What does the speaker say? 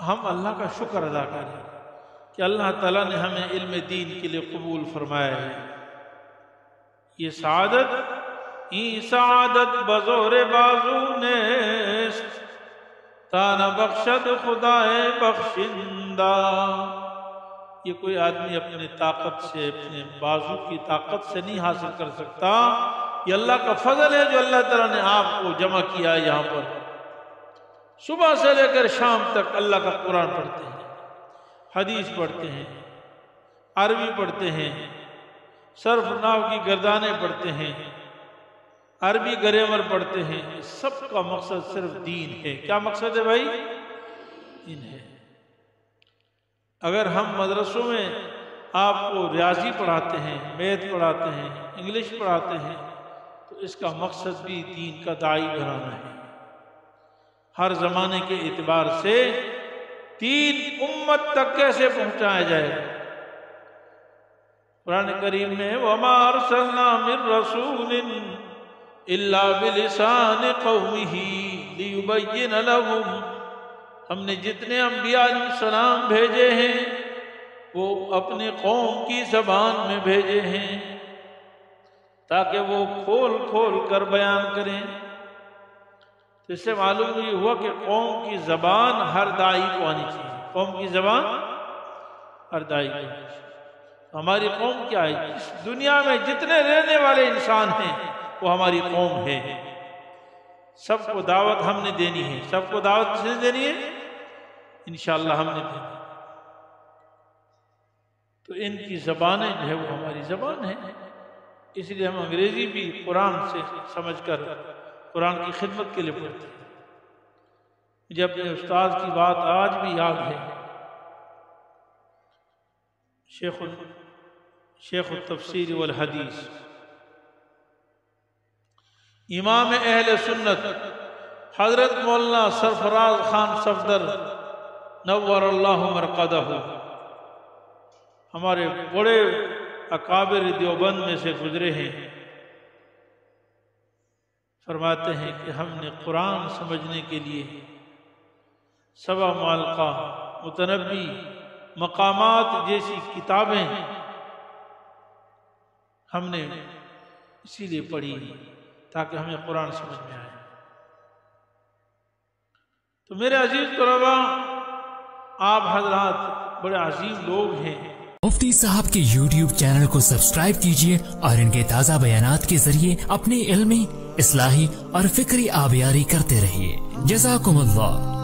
ہم اللہ کا شکر ادا کریں کہ اللہ تعالیٰ نے ہمیں علم دین کے لیے قبول فرمایا ہے۔ یہ سعادت سعادت بزور بازو نیست، تانا بخشد خدائے بخشندہ۔ یہ کوئی آدمی اپنے طاقت سے، اپنے بازو کی طاقت سے نہیں حاصل کر سکتا، یہ اللہ کا فضل ہے جو اللہ تعالیٰ نے آپ کو جمع کیا ہے یہاں پر۔ صبح سے لے کر شام تک اللہ کا قرآن پڑھتے ہیں، حدیث پڑھتے ہیں، عربی پڑھتے ہیں، صرف نحو کی گردانیں پڑھتے ہیں، عربی گریمر پڑھتے ہیں۔ سب کا مقصد صرف دین ہے۔ کیا مقصد ہے بھائی؟ دین ہے۔ اگر ہم مدرسوں میں آپ کو ریاضی پڑھاتے ہیں، میتھ پڑھاتے ہیں، انگلش پڑھاتے ہیں، تو اس کا مقصد بھی دین کا داعی بنانا ہے۔ ہر زمانے کے اعتبار سے دین امت تک کیسے پہنچایا جائے گا۔ قرآن کریم میں وَمَا أَرْسَلْنَا مِن رَّسُولٍ إِلَّا بِلِسَانِ قَوْمِهِ لِيُبَيِّنَ لَهُمْ، ہم نے جتنے انبیاء علیہ السلام بھیجے ہیں وہ اپنے قوم کی زبان میں بھیجے ہیں تاکہ وہ کھول کھول کر بیان کریں۔ تو اس سے معلوم یہ ہوا کہ قوم کی زبان ہر داعی کو آنی چاہیے۔ قوم کی زبان ہر داعی کو آنی چاہیے۔ ہماری قوم کیا ہے؟ اس دنیا میں جتنے رہنے والے انسان ہیں وہ ہماری قوم ہے۔ سب کو دعوت ہم نے دینی ہے۔ سب کو دعوت کس نے دینی ہے؟ انشاءاللہ ہم نے دینی ہے۔ تو ان کی زبانیں جو ہے وہ ہماری زبان ہے، اس لیے ہم انگریزی بھی قرآن سے سمجھ کر قرآن کی خدمت کے لیے پڑھتے ہیں۔ مجھے اپنے استاد کی بات آج بھی یاد ہے، شیخ التفسیر والحدیث، امام اہل سنت حضرت مولانا سرفراز خان صفدر نور اللہ مرقدہ، ہمارے بڑے اکابر دیوبند میں سے گزرے ہیں، فرماتے ہیں کہ ہم نے قرآن سمجھنے کے لیے سبع معلقہ، متنبی، مقامات جیسی کتابیں ہم نے اسی لیے پڑھی تاکہ ہمیں قرآن سمجھ میں آئے۔ تو میرے عزیز طلباء، آپ حضرات بڑے عظیم لوگ ہیں۔ مفتی صاحب کے YouTube چینل کو سبسکرائب کیجئے اور ان کے تازہ بیانات کے ذریعے اپنی علمی، اصلاحی اور فکری آبیاری کرتے رہیے۔ جزاکم اللہ۔